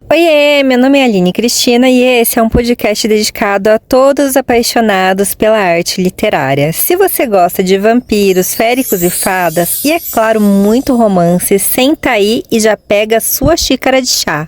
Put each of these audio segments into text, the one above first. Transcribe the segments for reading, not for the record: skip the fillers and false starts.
Oiê, meu nome é Aline Cristina e esse é um podcast dedicado a todos os apaixonados pela arte literária. Se você gosta de vampiros, féricos e fadas, e é claro, muito romance, senta aí e já pega a sua xícara de chá.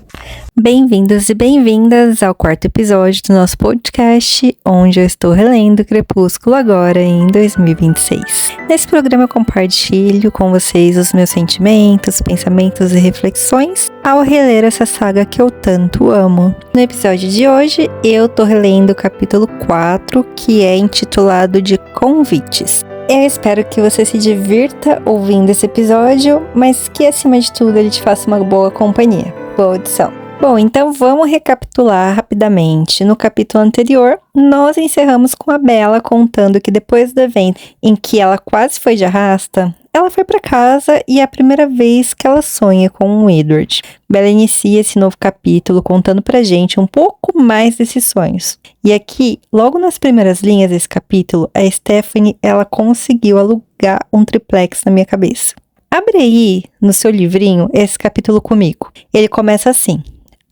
Bem-vindos e bem-vindas ao quarto episódio do nosso podcast, onde eu estou relendo Crepúsculo agora em 2026. Nesse programa eu compartilho com vocês os meus sentimentos, pensamentos e reflexões ao reler essa saga que eu tanto amo. No episódio de hoje, eu tô relendo o capítulo 4, que é intitulado de Convites. Eu espero que você se divirta ouvindo esse episódio, mas que acima de tudo ele te faça uma boa companhia. Boa audição! Bom, então vamos recapitular rapidamente. No capítulo anterior, nós encerramos com a Bella contando que depois do evento em que ela quase foi de arrasta, ela foi para casa e é a primeira vez que ela sonha com o Edward. Bella inicia esse novo capítulo contando pra gente um pouco mais desses sonhos. E aqui, logo nas primeiras linhas desse capítulo, a Stephanie, ela conseguiu alugar um triplex na minha cabeça. Abre aí no seu livrinho esse capítulo comigo. Ele começa assim.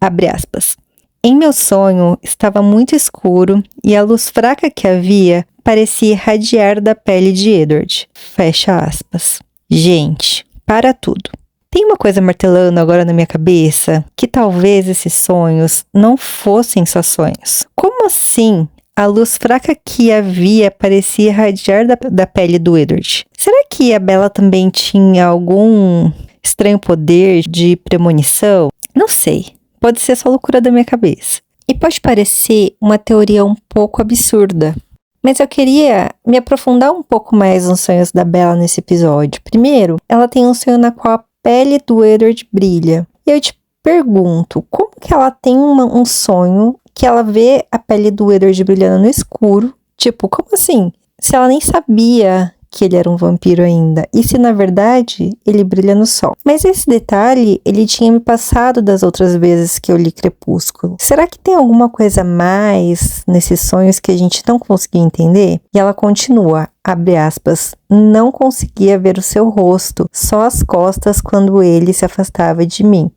Abre aspas. Em meu sonho estava muito escuro e a luz fraca que havia parecia irradiar da pele de Edward. Fecha aspas. Gente, para tudo. Tem uma coisa martelando agora na minha cabeça que talvez esses sonhos não fossem só sonhos. Como assim a luz fraca que havia parecia irradiar da pele do Edward? Será que a Bella também tinha algum estranho poder de premonição? Não sei. Pode ser só loucura da minha cabeça. E pode parecer uma teoria um pouco absurda. Mas eu queria me aprofundar um pouco mais nos sonhos da Bella nesse episódio. Primeiro, ela tem um sonho na qual a pele do Edward brilha. E eu te pergunto, como que ela tem um sonho que ela vê a pele do Edward brilhando no escuro? Tipo, como assim? Se ela nem sabia que ele era um vampiro ainda, e se na verdade ele brilha no sol. Mas esse detalhe ele tinha me passado das outras vezes que eu li Crepúsculo. Será que tem alguma coisa a mais nesses sonhos que a gente não conseguia entender? E ela continua, abre aspas, não conseguia ver o seu rosto, só as costas quando ele se afastava de mim,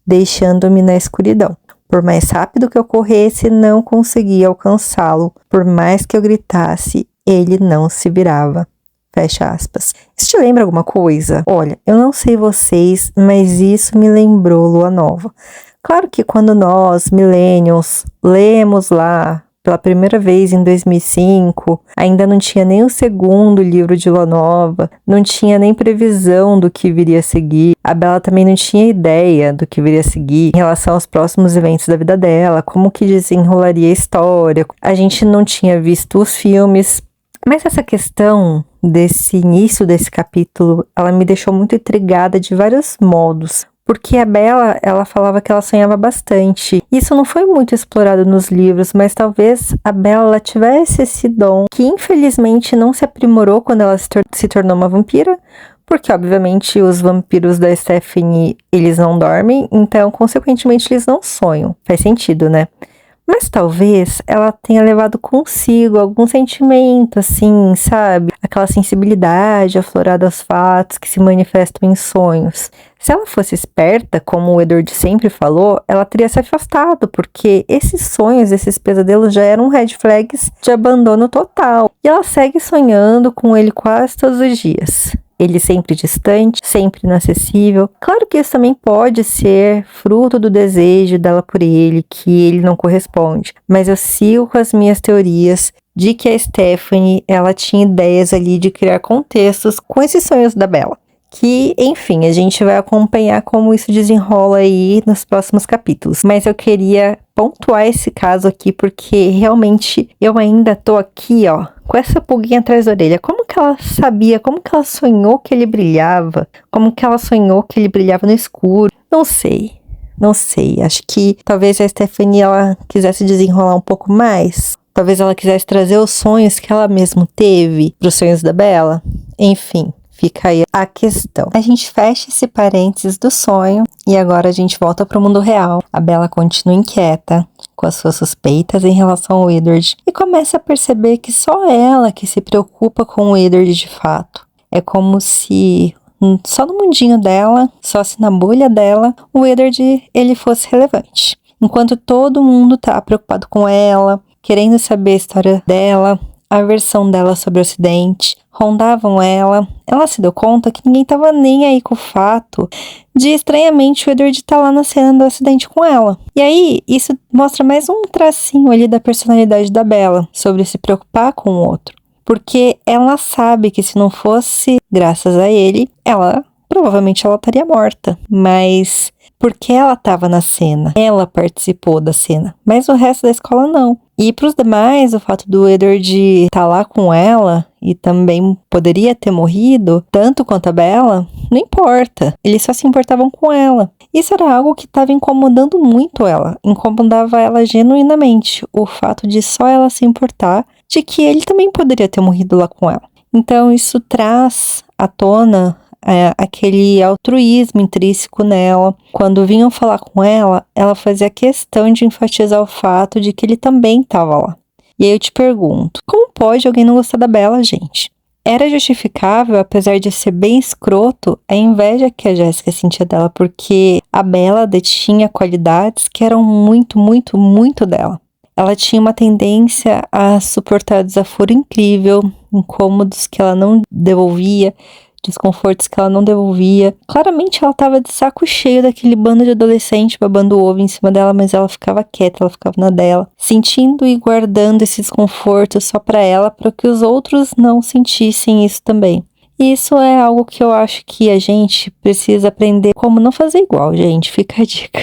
deixando-me na escuridão. Por mais rápido que eu corresse, não conseguia alcançá-lo. Por mais que eu gritasse, ele não se virava. Fecha aspas. Isso te lembra alguma coisa? Olha, eu não sei vocês, mas isso me lembrou Lua Nova. Claro que quando nós, millennials, lemos lá pela primeira vez em 2005, ainda não tinha nem o segundo livro de Lua Nova, não tinha nem previsão do que viria a seguir. A Bella também não tinha ideia do que viria a seguir em relação aos próximos eventos da vida dela, como que desenrolaria a história. A gente não tinha visto os filmes. Mas essa questão desse início desse capítulo, ela me deixou muito intrigada de vários modos. Porque a Bella, ela falava que ela sonhava bastante. Isso não foi muito explorado nos livros, mas talvez a Bella tivesse esse dom que infelizmente não se aprimorou quando ela se tornou uma vampira. Porque, obviamente, os vampiros da Stephanie, eles não dormem, então, consequentemente, eles não sonham. Faz sentido, né? Mas talvez ela tenha levado consigo algum sentimento, assim, sabe? Aquela sensibilidade aflorada aos fatos que se manifestam em sonhos. Se ela fosse esperta, como o Edward sempre falou, ela teria se afastado, porque esses sonhos, esses pesadelos já eram red flags de abandono total. E ela segue sonhando com ele quase todos os dias. Ele sempre distante, sempre inacessível. Claro que isso também pode ser fruto do desejo dela por ele, que ele não corresponde. Mas eu sigo com as minhas teorias de que a Stephanie, ela tinha ideias ali de criar contextos com esses sonhos da Bella. Que, enfim, a gente vai acompanhar como isso desenrola aí nos próximos capítulos. Mas eu queria pontuar esse caso aqui, porque realmente eu ainda tô aqui, ó, com essa pulguinha atrás da orelha. Como que ela sabia? Como que ela sonhou que ele brilhava? Como que ela sonhou que ele brilhava no escuro? Não sei. Acho que talvez a Stephanie, ela quisesse desenrolar um pouco mais. Talvez ela quisesse trazer os sonhos que ela mesma teve para os sonhos da Bella. Enfim. Fica aí a questão. A gente fecha esse parênteses do sonho e agora a gente volta para o mundo real. A Bella continua inquieta com as suas suspeitas em relação ao Edward e começa a perceber que só ela que se preocupa com o Edward de fato. É como se só no mundinho dela, só se na bolha dela, o Edward, ele fosse relevante. Enquanto todo mundo tá preocupado com ela, querendo saber a história dela, a versão dela sobre o acidente, rondavam ela se deu conta que ninguém tava nem aí com o fato de, estranhamente, o Edward tá lá na cena do acidente com ela. E aí, isso mostra mais um tracinho ali da personalidade da Bella, sobre se preocupar com o outro. Porque ela sabe que se não fosse graças a ele, provavelmente ela estaria morta. Mas porque ela estava na cena, ela participou da cena, mas o resto da escola não. E para os demais, o fato do Edward estar lá com ela e também poderia ter morrido, tanto quanto a Bella, não importa. Eles só se importavam com ela. Isso era algo que estava incomodando muito ela, incomodava ela genuinamente, o fato de só ela se importar de que ele também poderia ter morrido lá com ela. Então isso traz à tona aquele altruísmo intrínseco nela. Quando vinham falar com ela fazia questão de enfatizar o fato de que ele também estava lá. E aí eu te pergunto, como pode alguém não gostar da Bella, gente? Era justificável, apesar de ser bem escroto, a inveja que a Jéssica sentia dela, porque a Bella detinha qualidades que eram muito, muito, muito dela. Ela tinha uma tendência a suportar desaforo incrível, incômodos que ela não devolvia, desconfortos que ela não devolvia. Claramente ela estava de saco cheio daquele bando de adolescente babando ovo em cima dela, mas ela ficava quieta, ela ficava na dela, sentindo e guardando esse desconforto só para ela, para que os outros não sentissem isso também. E isso é algo que eu acho que a gente precisa aprender como não fazer igual, gente. Fica a dica.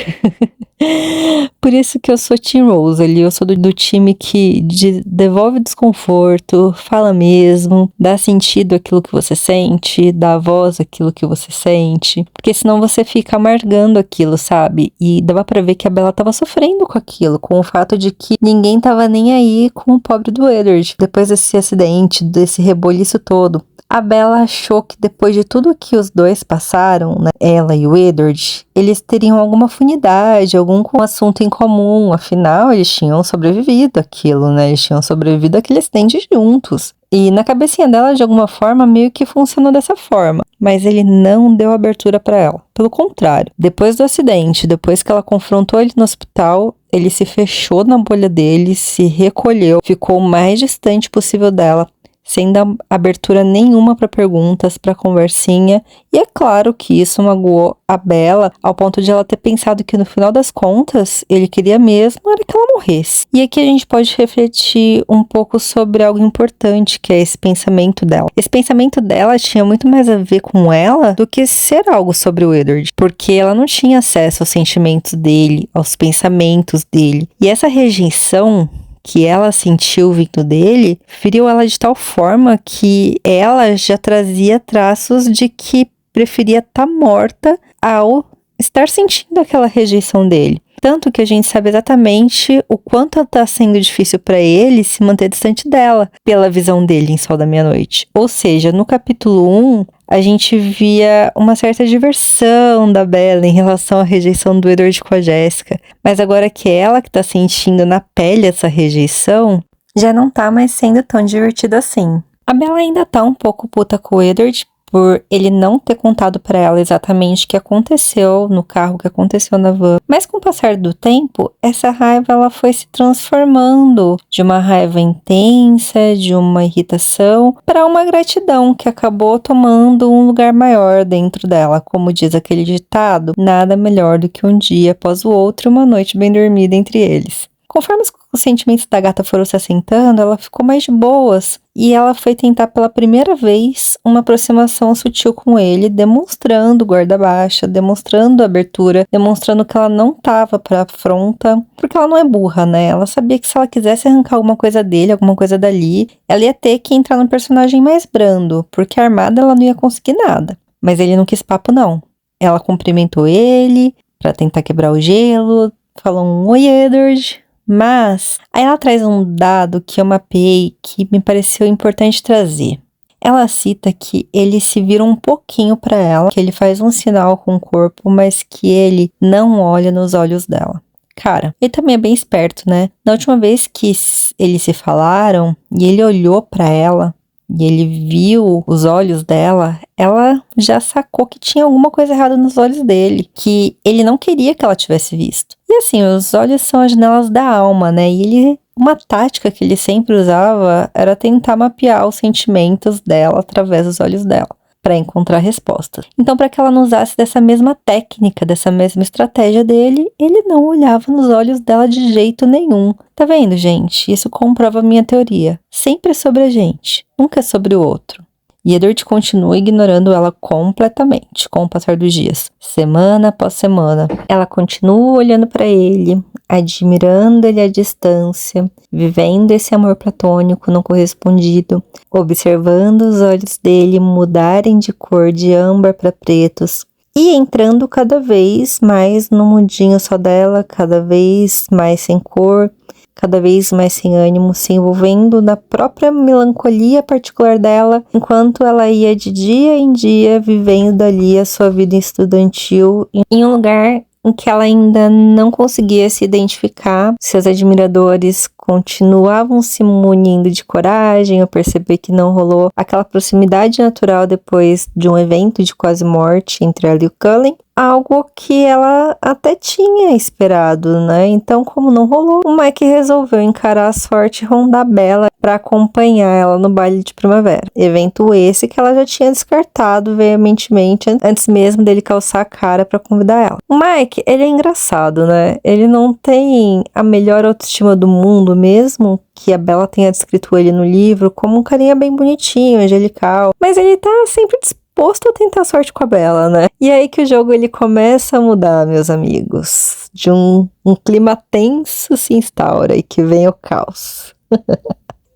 Por isso que eu sou Team Rose ali, eu sou do time que devolve desconforto, fala mesmo, dá sentido àquilo que você sente, dá voz àquilo que você sente, porque senão você fica amargando aquilo, sabe? E dava pra ver que a Bella tava sofrendo com aquilo, com o fato de que ninguém tava nem aí com o pobre do Edward, depois desse acidente, desse reboliço todo. A Bella achou que depois de tudo que os dois passaram, né, ela e o Edward, eles teriam alguma afinidade, algum assunto em comum, afinal eles tinham sobrevivido àquilo, né, eles tinham sobrevivido àquele acidente juntos. E na cabecinha dela, de alguma forma, meio que funcionou dessa forma, mas ele não deu abertura para ela. Pelo contrário, depois do acidente, depois que ela confrontou ele no hospital, ele se fechou na bolha dele, se recolheu, ficou o mais distante possível dela, sem dar abertura nenhuma para perguntas, para conversinha. E é claro que isso magoou a Bella, ao ponto de ela ter pensado que no final das contas, ele queria mesmo era que ela morresse. E aqui a gente pode refletir um pouco sobre algo importante, que é esse pensamento dela. Esse pensamento dela tinha muito mais a ver com ela do que ser algo sobre o Edward, porque ela não tinha acesso aos sentimentos dele, aos pensamentos dele. E essa rejeição que ela sentiu vindo dele, feriu ela de tal forma que ela já trazia traços de que preferia estar morta ao estar sentindo aquela rejeição dele. Tanto que a gente sabe exatamente o quanto está sendo difícil para ele se manter distante dela, pela visão dele em Sol da Meia-Noite. Ou seja, no capítulo 1, a gente via uma certa diversão da Bella em relação à rejeição do Edward com a Jéssica. Mas agora que é ela que tá sentindo na pele essa rejeição, já não tá mais sendo tão divertido assim. A Bella ainda tá um pouco puta com o Edward por ele não ter contado pra ela exatamente o que aconteceu no carro, o que aconteceu na van. Mas com o passar do tempo, essa raiva ela foi se transformando de uma raiva intensa, de uma irritação, para uma gratidão que acabou tomando um lugar maior dentro dela. Como diz aquele ditado, nada melhor do que um dia após o outro e uma noite bem dormida entre eles. Conforme os sentimentos da gata foram se assentando, ela ficou mais de boas e ela foi tentar pela primeira vez uma aproximação sutil com ele, demonstrando guarda baixa, demonstrando abertura, demonstrando que ela não estava para afronta, porque ela não é burra, né? Ela sabia que se ela quisesse arrancar alguma coisa dele, alguma coisa dali, ela ia ter que entrar num personagem mais brando, porque armada ela não ia conseguir nada. Mas ele não quis papo, não. Ela cumprimentou ele para tentar quebrar o gelo, falou um oi, Edward. Mas, aí ela traz um dado que eu mapeei que me pareceu importante trazer. Ela cita que ele se vira um pouquinho para ela, que ele faz um sinal com o corpo, mas que ele não olha nos olhos dela. Cara, ele também é bem esperto, né? Na última vez que eles se falaram e ele olhou para ela, e ele viu os olhos dela, ela já sacou que tinha alguma coisa errada nos olhos dele, que ele não queria que ela tivesse visto. E assim, os olhos são as janelas da alma, né? E uma tática que ele sempre usava era tentar mapear os sentimentos dela através dos olhos dela, para encontrar respostas. Então, para que ela não usasse dessa mesma técnica, dessa mesma estratégia dele, ele não olhava nos olhos dela de jeito nenhum. Tá vendo, gente? Isso comprova a minha teoria. Sempre é sobre a gente, nunca é sobre o outro. E Edward continua ignorando ela completamente com o passar dos dias, semana após semana. Ela continua olhando para ele, admirando ele à distância, vivendo esse amor platônico não correspondido, observando os olhos dele mudarem de cor de âmbar para pretos e entrando cada vez mais no mundinho só dela, cada vez mais sem cor, cada vez mais sem ânimo, se envolvendo na própria melancolia particular dela, enquanto ela ia de dia em dia vivendo ali a sua vida estudantil em um lugar em que ela ainda não conseguia se identificar. Seus admiradores continuavam se munindo de coragem ao perceber que não rolou aquela proximidade natural depois de um evento de quase morte entre ela e o Cullen, algo que ela até tinha esperado, né? Então, como não rolou, o Mike resolveu encarar a sorte e rondar Bella para acompanhar ela no baile de primavera. Evento esse que ela já tinha descartado veementemente antes mesmo dele calçar a cara para convidar ela. O Mike, ele é engraçado, né? Ele não tem a melhor autoestima do mundo, mesmo que a Bella tenha descrito ele no livro como um carinha bem bonitinho, angelical, mas ele tá sempre disposto a tentar sorte com a Bella, né? E aí que o jogo ele começa a mudar, meus amigos. De um clima tenso se instaura e que vem o caos.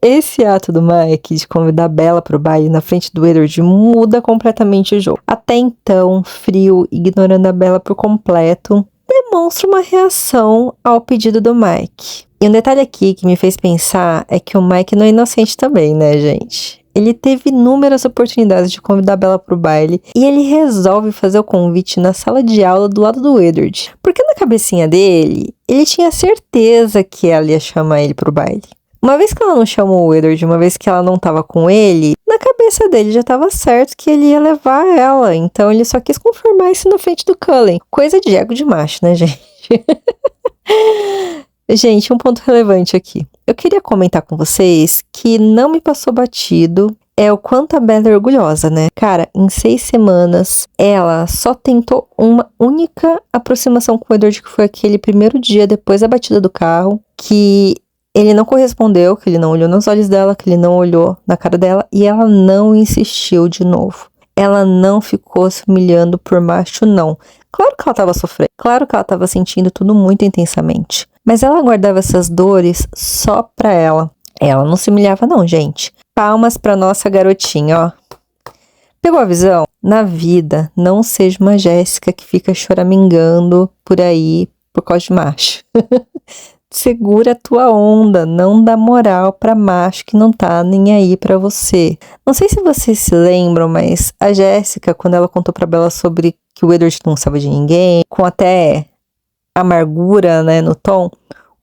Esse ato do Mike de convidar a Bella pro baile na frente do Edward muda completamente o jogo. Até então, frio, ignorando a Bella por completo, demonstra uma reação ao pedido do Mike. E um detalhe aqui que me fez pensar é que o Mike não é inocente também, né, gente? Ele teve inúmeras oportunidades de convidar a Bella pro baile e ele resolve fazer o convite na sala de aula do lado do Edward. Porque na cabecinha dele, ele tinha certeza que ela ia chamar ele pro baile. Uma vez que ela não chamou o Edward, uma vez que ela não tava com ele, na cabeça dele já tava certo que ele ia levar ela. Então ele só quis confirmar isso na frente do Cullen. Coisa de ego de macho, né, gente? Gente, um ponto relevante aqui. Eu queria comentar com vocês que não me passou batido é o quanto a Bella é orgulhosa, né? Cara, em 6 semanas, ela só tentou uma única aproximação com o Edward, que foi aquele primeiro dia depois da batida do carro, que ele não correspondeu, que ele não olhou nos olhos dela, que ele não olhou na cara dela, e ela não insistiu de novo. Ela não ficou se humilhando por macho, não. Claro que ela estava sofrendo, claro que ela estava sentindo tudo muito intensamente, mas ela guardava essas dores só pra ela. Ela não se humilhava não, gente. Palmas pra nossa garotinha, ó. Pegou a visão? Na vida, não seja uma Jéssica que fica choramingando por aí por causa de macho. Segura a tua onda, não dá moral pra macho que não tá nem aí pra você. Não sei se vocês se lembram, mas a Jéssica, quando ela contou pra Bella sobre que o Edward não gostava de ninguém, com até amargura, né, no tom,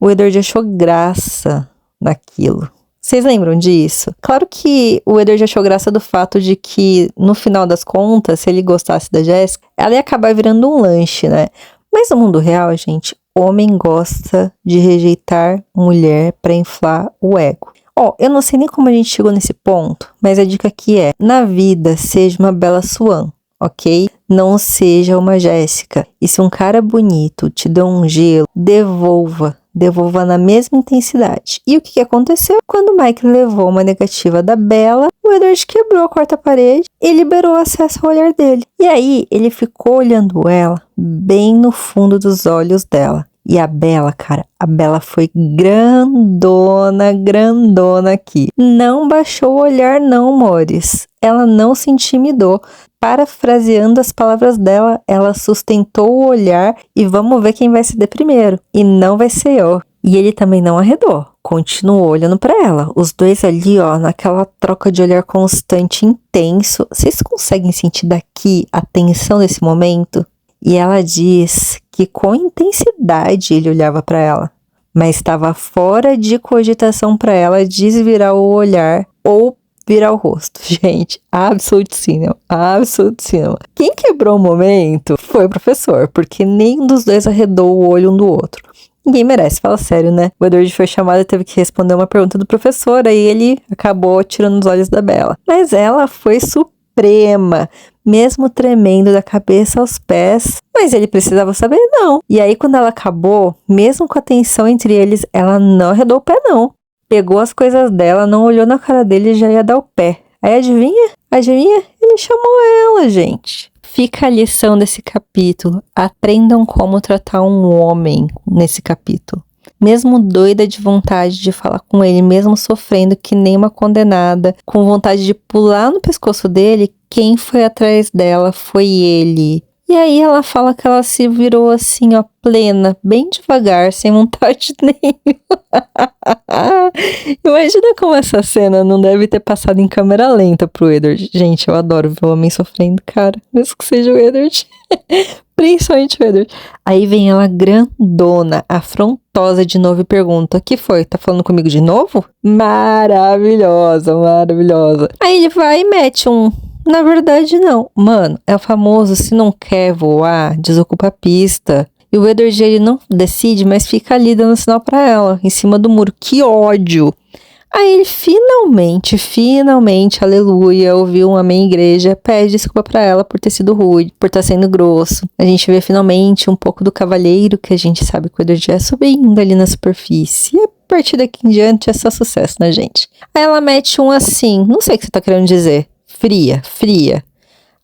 o Edward achou graça naquilo. Vocês lembram disso? Claro que o Edward achou graça do fato de que, no final das contas, se ele gostasse da Jéssica, ela ia acabar virando um lanche, né? Mas no mundo real, gente, homem gosta de rejeitar mulher pra inflar o ego. Ó, eu não sei nem como a gente chegou nesse ponto, mas a dica aqui é, na vida, seja uma Bella Swan, ok? Não seja uma Jéssica. E se um cara bonito te deu um gelo, devolva na mesma intensidade. E o que aconteceu? Quando o Mike levou uma negativa da Bella, o Edward quebrou a quarta parede e liberou acesso ao olhar dele. E aí, ele ficou olhando ela bem no fundo dos olhos dela. E a Bella, cara, a Bella foi grandona aqui. Não baixou o olhar não, amores. Ela não se intimidou. Parafraseando as palavras dela, ela sustentou o olhar e vamos ver quem vai se der primeiro. E não vai ser eu. E ele também não arredou. Continuou olhando pra ela. Os dois ali, ó, naquela troca de olhar constante, intenso. Vocês conseguem sentir daqui a tensão desse momento? E ela diz que com intensidade ele olhava pra ela. Mas estava fora de cogitação pra ela desvirar o olhar ou virar o rosto. Gente, absolute cinema, absolute cinema. Quem quebrou o momento foi o professor, porque nenhum dos dois arredou o olho um do outro. Ninguém merece, fala sério, né? O Edward foi chamado e teve que responder uma pergunta do professor, aí ele acabou tirando os olhos da Bella. Mas ela foi suprema, mesmo tremendo da cabeça aos pés. Mas ele precisava saber, não. E aí, quando ela acabou, mesmo com a tensão entre eles, ela não arredou o pé, não. Pegou as coisas dela, não olhou na cara dele e já ia dar o pé. Aí, adivinha? Adivinha? Ele chamou ela, gente. Fica a lição desse capítulo. Aprendam como tratar um homem nesse capítulo. Mesmo doida de vontade de falar com ele, mesmo sofrendo que nem uma condenada, com vontade de pular no pescoço dele, quem foi atrás dela foi ele. E aí ela fala que ela se virou assim, ó, plena, bem devagar, sem vontade nenhuma. Imagina como essa cena não deve ter passado em câmera lenta pro Edward. Gente, eu adoro ver o homem sofrendo, cara, mesmo que seja o Edward. Principalmente o Edward. Aí vem ela grandona, afrontosa de novo e pergunta: que foi? Tá falando comigo de novo? Maravilhosa, maravilhosa. Aí ele vai e mete um: na verdade, não. Mano, é o famoso, se não quer voar, desocupa a pista. E o Edward, ele não decide, mas fica ali dando sinal pra ela, em cima do muro. Que ódio! Aí ele finalmente, aleluia, ouviu um amém igreja, pede desculpa pra ela por ter sido rude, por estar sendo grosso. A gente vê finalmente um pouco do cavalheiro, que a gente sabe que o Edward é, subindo ali na superfície. E a partir daqui em diante é só sucesso, né, gente? Aí ela mete um assim, não sei o que você tá querendo dizer. Fria.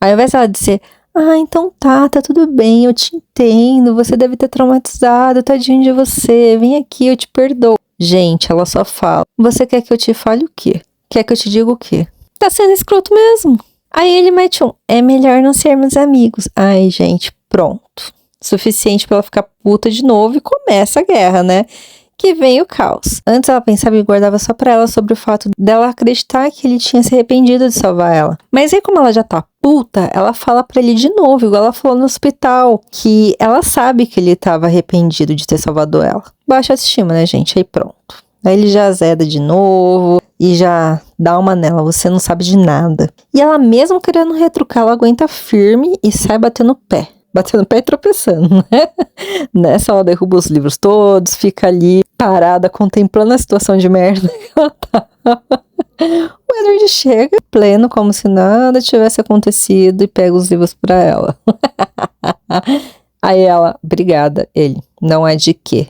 Aí ao invés dela dizer: ah, então tá tudo bem, eu te entendo, você deve ter traumatizado, tadinho de você, vem aqui, eu te perdoo. Gente, ela só fala: você quer que eu te fale o quê? Quer que eu te diga o quê? Tá sendo escroto mesmo. Aí ele mete um: é melhor não sermos amigos. Ai, gente, pronto. Suficiente pra ela ficar puta de novo e começa a guerra, né? Que vem o caos. Antes ela pensava e guardava só pra ela sobre o fato dela acreditar que ele tinha se arrependido de salvar ela. Mas aí, como ela já tá puta, ela fala pra ele de novo, igual ela falou no hospital, que ela sabe que ele tava arrependido de ter salvado ela. Baixa autoestima, né, gente? Aí pronto. Aí ele já azeda de novo e já dá uma nela: você não sabe de nada. E ela, mesmo querendo retrucar, ela aguenta firme e sai batendo o pé. Batendo o pé e tropeçando, né? Nessa ela derruba os livros todos, fica ali parada contemplando a situação de merda que ela tá. O Edward chega pleno, como se nada tivesse acontecido, e pega os livros pra ela. Aí ela: obrigada. Ele: não é de quê.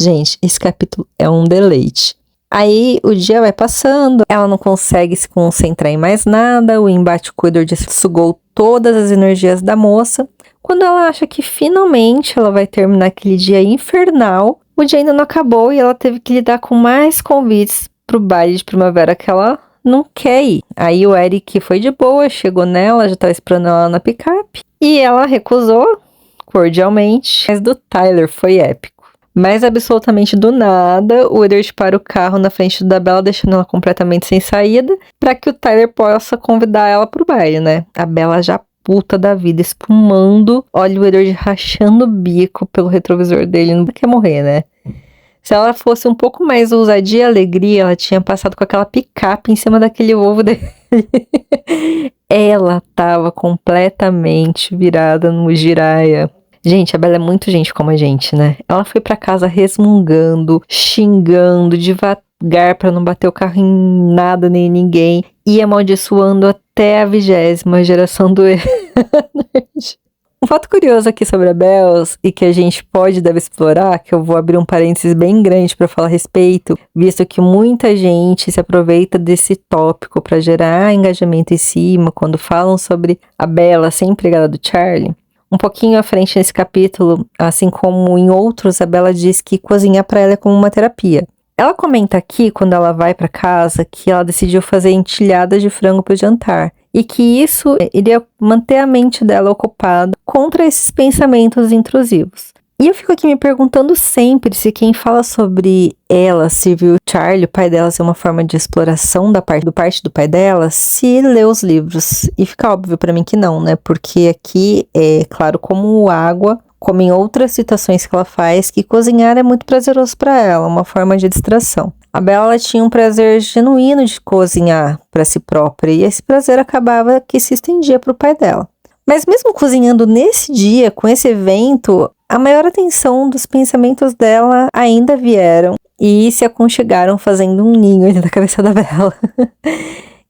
Gente, esse capítulo é um deleite. Aí o dia vai passando, ela não consegue se concentrar em mais nada, o embate com o Edward sugou todas as energias da moça. Quando ela acha que finalmente ela vai terminar aquele dia infernal, o dia ainda não acabou e ela teve que lidar com mais convites pro baile de primavera que ela não quer ir. Aí o Eric foi de boa, chegou nela, já tava esperando ela na picape, e ela recusou cordialmente. Mas do Tyler foi épico. Mas absolutamente do nada, o Edward para o carro na frente da Bella, deixando ela completamente sem saída, para que o Tyler possa convidar ela pro baile, né? A Bella já puta da vida, espumando, olha o Edward rachando o bico pelo retrovisor dele, não quer morrer, né? Se ela fosse um pouco mais ousadia e alegria, ela tinha passado com aquela picape em cima daquele ovo dele. Ela tava completamente virada no giraia. Gente, a Bella é muito gente como a gente, né? Ela foi pra casa resmungando, xingando, devagar pra não bater o carro em nada nem em ninguém, e amaldiçoando até a 20ª geração do Edward. Um fato curioso aqui sobre a Bells, e que a gente deve explorar, que eu vou abrir um parênteses bem grande para falar a respeito, visto que muita gente se aproveita desse tópico para gerar engajamento em cima, quando falam sobre a Bella ser empregada do Charlie. Um pouquinho à frente nesse capítulo, assim como em outros, a Bella diz que cozinhar para ela é como uma terapia. Ela comenta aqui, quando ela vai para casa, que ela decidiu fazer entilhadas de frango para o jantar, e que isso iria manter a mente dela ocupada contra esses pensamentos intrusivos. E eu fico aqui me perguntando sempre se quem fala sobre ela, se viu Charlie, o pai dela, ser uma forma de exploração da parte do pai dela, se lê os livros. E fica óbvio pra mim que não, né? Porque aqui é claro como água como em outras citações que ela faz, que cozinhar é muito prazeroso para ela, uma forma de distração. A Bella tinha um prazer genuíno de cozinhar para si própria, e esse prazer acabava que se estendia para o pai dela. Mas mesmo cozinhando nesse dia, com esse evento, a maior atenção dos pensamentos dela ainda vieram e se aconchegaram fazendo um ninho ali na cabeça da Bella.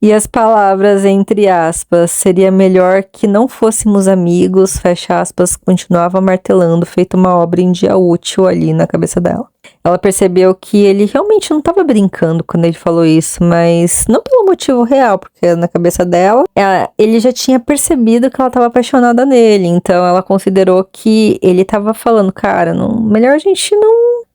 E as palavras, entre aspas, seria melhor que não fôssemos amigos, fecha aspas, continuava martelando, feito uma obra em dia útil ali na cabeça dela. Ela percebeu que ele realmente não estava brincando quando ele falou isso, mas não pelo motivo real, porque na cabeça dela, ele já tinha percebido que ela estava apaixonada nele, então ela considerou que ele estava falando, cara, melhor a gente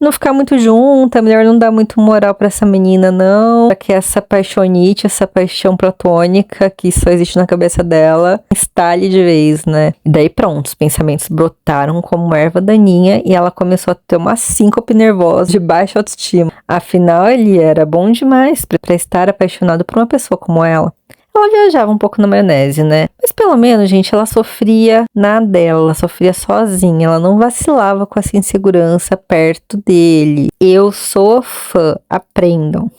não ficar muito junta, melhor não dar muito moral pra essa menina, não. Pra que essa paixonite, essa paixão platônica que só existe na cabeça dela, estale de vez, né? E daí pronto, os pensamentos brotaram como uma erva daninha e ela começou a ter uma síncope nervosa de baixa autoestima. Afinal, ele era bom demais pra estar apaixonado por uma pessoa como ela. Ela viajava um pouco na maionese, né? Mas pelo menos, gente, ela sofria na dela, ela sofria sozinha, ela não vacilava com essa insegurança perto dele. Eu sou fã, aprendam.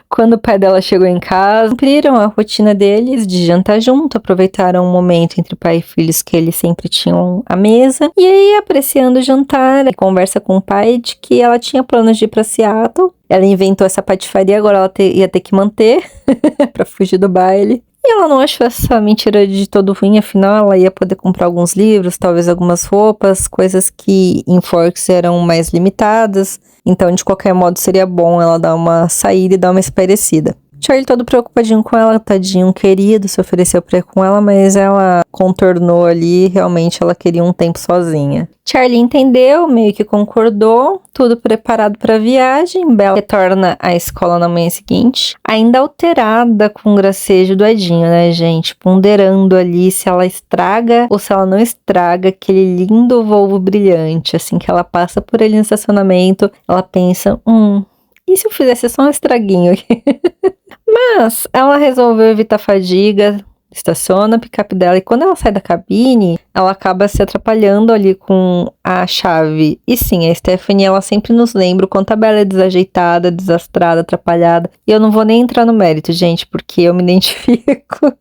Quando o pai dela chegou em casa, cumpriram a rotina deles de jantar junto, aproveitaram um momento entre pai e filhos que eles sempre tinham à mesa. E aí, apreciando o jantar, conversa com o pai de que ela tinha planos de ir pra Seattle. Ela inventou essa patifaria, agora ela ia ter que manter pra fugir do baile. E ela não achou essa mentira de todo ruim, afinal ela ia poder comprar alguns livros, talvez algumas roupas, coisas que em Forks eram mais limitadas. Então, de qualquer modo, seria bom ela dar uma saída e dar uma espairecida. Charlie todo preocupadinho com ela, tadinho, querido, se ofereceu pra ir com ela, mas ela contornou ali, realmente ela queria um tempo sozinha. Charlie entendeu, meio que concordou, tudo preparado para a viagem. Bella retorna à escola na manhã seguinte, ainda alterada com o gracejo do Edinho, né, gente? Ponderando ali se ela estraga ou se ela não estraga aquele lindo Volvo brilhante. Assim que ela passa por ele no estacionamento, ela pensa, e se eu fizesse só um estraguinho aqui? Mas ela resolveu evitar fadiga, estaciona a picape dela e quando ela sai da cabine, ela acaba se atrapalhando ali com a chave. E sim, a Stephanie, ela sempre nos lembra o quanto a Bella é desajeitada, desastrada, atrapalhada. E eu não vou nem entrar no mérito, gente, porque eu me identifico.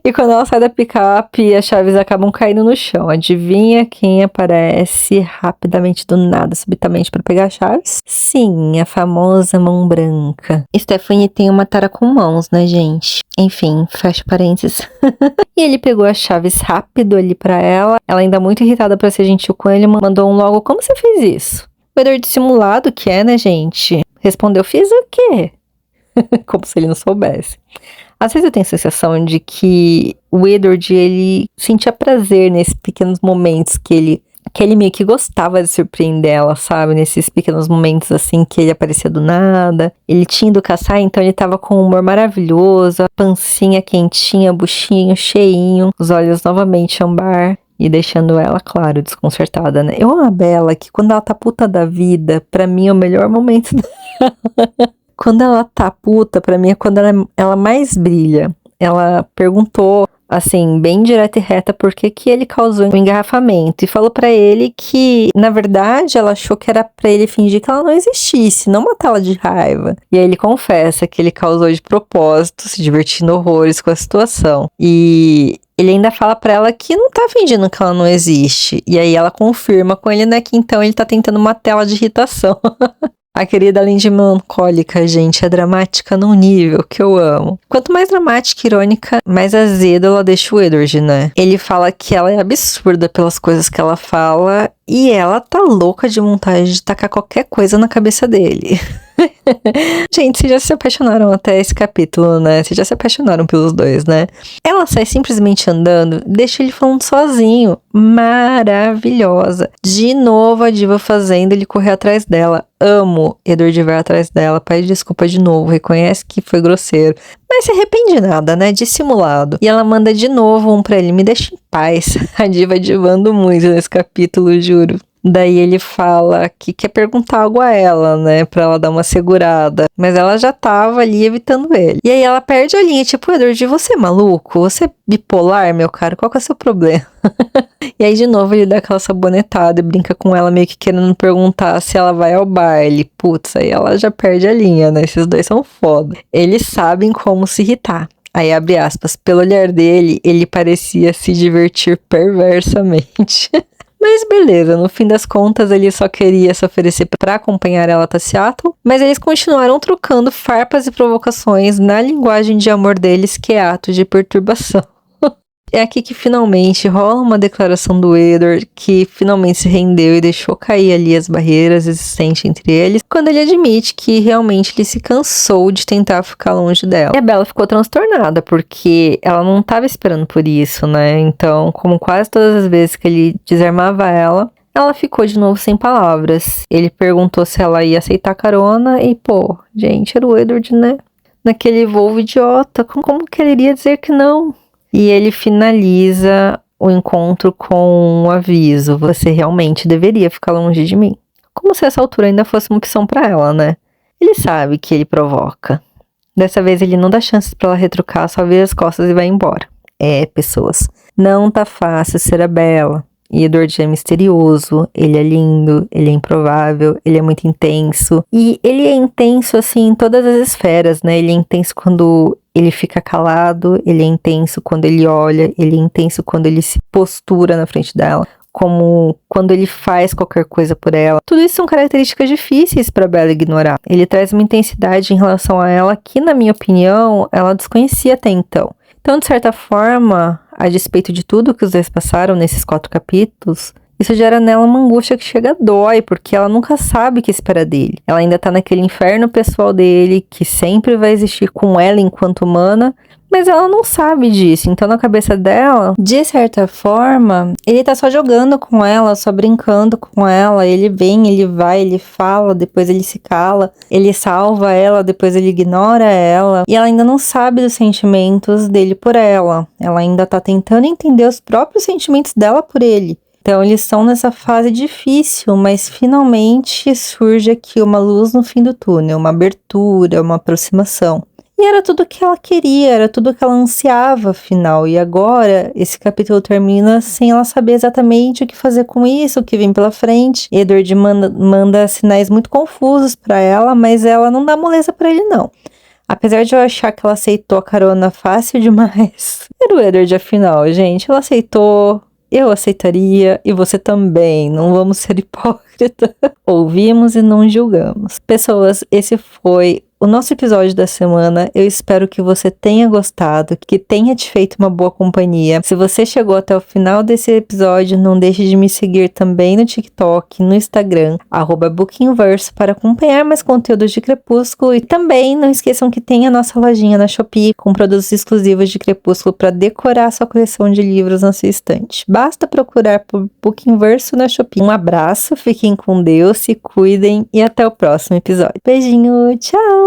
E quando ela sai da picape, as chaves acabam caindo no chão. Adivinha quem aparece rapidamente do nada, subitamente, para pegar as chaves? Sim, a famosa mão branca. Stephanie tem uma tara com mãos, né, gente? Enfim, fecha parênteses. E ele pegou as chaves rápido ali pra ela. Ela ainda muito irritada pra ser gentil com ele, mandou um logo, como você fez isso? O Edward dissimulado que é, né, gente? Respondeu, fiz o quê? Como se ele não soubesse. Às vezes eu tenho a sensação de que o Edward, ele sentia prazer nesses pequenos momentos que ele meio que gostava de surpreender ela, sabe? Nesses pequenos momentos assim que ele aparecia do nada. Ele tinha ido caçar, então ele tava com um humor maravilhoso, a pancinha quentinha, buchinho cheinho, os olhos novamente ambar. E deixando ela, claro, desconcertada, né? Eu amo a Bella, que quando ela tá puta da vida, pra mim é o melhor momento dela. Quando ela tá puta, pra mim é quando ela mais brilha. Ela perguntou, assim, bem direta e reta, por que ele causou um engarrafamento. E falou pra ele que, na verdade, ela achou que era pra ele fingir que ela não existisse, não matá-la de raiva. E aí ele confessa que ele causou de propósito, se divertindo horrores com a situação. E ele ainda fala pra ela que não tá fingindo que ela não existe. E aí ela confirma com ele, né, que então ele tá tentando matar ela de irritação. A querida, além de melancólica, gente, é dramática num nível que eu amo. Quanto mais dramática e irônica, mais azedo ela deixa o Edward, né? Ele fala que ela é absurda pelas coisas que ela fala e ela tá louca de vontade de tacar qualquer coisa na cabeça dele. Gente, vocês já se apaixonaram até esse capítulo, né? Vocês já se apaixonaram pelos dois, né? Ela sai simplesmente andando, deixa ele falando sozinho. Maravilhosa. De novo a diva fazendo ele correr atrás dela. Amo Edward vai atrás dela, pede desculpa de novo, reconhece que foi grosseiro. Mas se arrepende nada, né? Dissimulado. E ela manda de novo um pra ele, me deixa em paz. A diva divando muito nesse capítulo, juro. Daí ele fala que quer perguntar algo a ela, né, pra ela dar uma segurada. Mas ela já tava ali evitando ele. E aí ela perde a linha, tipo, Edward, você é maluco? Você é bipolar, meu cara? Qual que é o seu problema? E aí de novo ele dá aquela sabonetada e brinca com ela meio que querendo perguntar se ela vai ao baile. Putz, aí ela já perde a linha, né? Esses dois são foda. Eles sabem como se irritar. Aí abre aspas, pelo olhar dele, ele parecia se divertir perversamente. Mas beleza, no fim das contas ele só queria se oferecer para acompanhar ela até Seattle, mas eles continuaram trocando farpas e provocações na linguagem de amor deles, que é ato de perturbação. É aqui que finalmente rola uma declaração do Edward, que finalmente se rendeu e deixou cair ali as barreiras existentes entre eles, quando ele admite que realmente ele se cansou de tentar ficar longe dela. E a Bella ficou transtornada, porque ela não estava esperando por isso, né? Então, como quase todas as vezes que ele desarmava ela ficou de novo sem palavras. Ele perguntou se ela ia aceitar a carona e, pô, gente, era o Edward, né? Naquele voo idiota, como que ele iria dizer que não? E ele finaliza o encontro com um aviso. Você realmente deveria ficar longe de mim. Como se essa altura ainda fosse uma opção pra ela, né? Ele sabe que ele provoca. Dessa vez ele não dá chances pra ela retrucar, só vira as costas e vai embora. É, pessoas, não tá fácil ser a Bella. E Edward é misterioso, ele é lindo, ele é improvável, ele é muito intenso. E ele é intenso, assim, em todas as esferas, né? Ele é intenso quando ele fica calado, ele é intenso quando ele olha, ele é intenso quando ele se postura na frente dela, como quando ele faz qualquer coisa por ela. Tudo isso são características difíceis para Bella ignorar. Ele traz uma intensidade em relação a ela que, na minha opinião, ela desconhecia até então. Então, de certa forma, a despeito de tudo que os dois passaram nesses 4 capítulos, isso gera nela uma angústia que chega a dói, porque ela nunca sabe o que espera dele. Ela ainda tá naquele inferno pessoal dele, que sempre vai existir com ela enquanto humana, mas ela não sabe disso. Então, na cabeça dela, de certa forma, ele tá só jogando com ela, só brincando com ela. Ele vem, ele vai, ele fala, depois ele se cala. Ele salva ela, depois ele ignora ela. E ela ainda não sabe dos sentimentos dele por ela. Ela ainda tá tentando entender os próprios sentimentos dela por ele. Então, eles estão nessa fase difícil, mas finalmente surge aqui uma luz no fim do túnel, uma abertura, uma aproximação. E era tudo o que ela queria, era tudo o que ela ansiava, afinal. E agora, esse capítulo termina sem ela saber exatamente o que fazer com isso, o que vem pela frente. Edward manda sinais muito confusos para ela, mas ela não dá moleza para ele, não. Apesar de eu achar que ela aceitou a carona fácil demais. Era o Edward, afinal, gente. Ela aceitou, eu aceitaria, e você também. Não vamos ser hipócritas. Ouvimos e não julgamos. Pessoas, esse foi o nosso episódio da semana. Eu espero que você tenha gostado, que tenha te feito uma boa companhia. Se você chegou até o final desse episódio, não deixe de me seguir também no TikTok, no Instagram, @Bookingverso, para acompanhar mais conteúdos de Crepúsculo. E também não esqueçam que tem a nossa lojinha na Shopee com produtos exclusivos de Crepúsculo para decorar sua coleção de livros na sua estante. Basta procurar por Bookingverso na Shopee. Um abraço, fiquem com Deus, se cuidem e até o próximo episódio. Beijinho, tchau!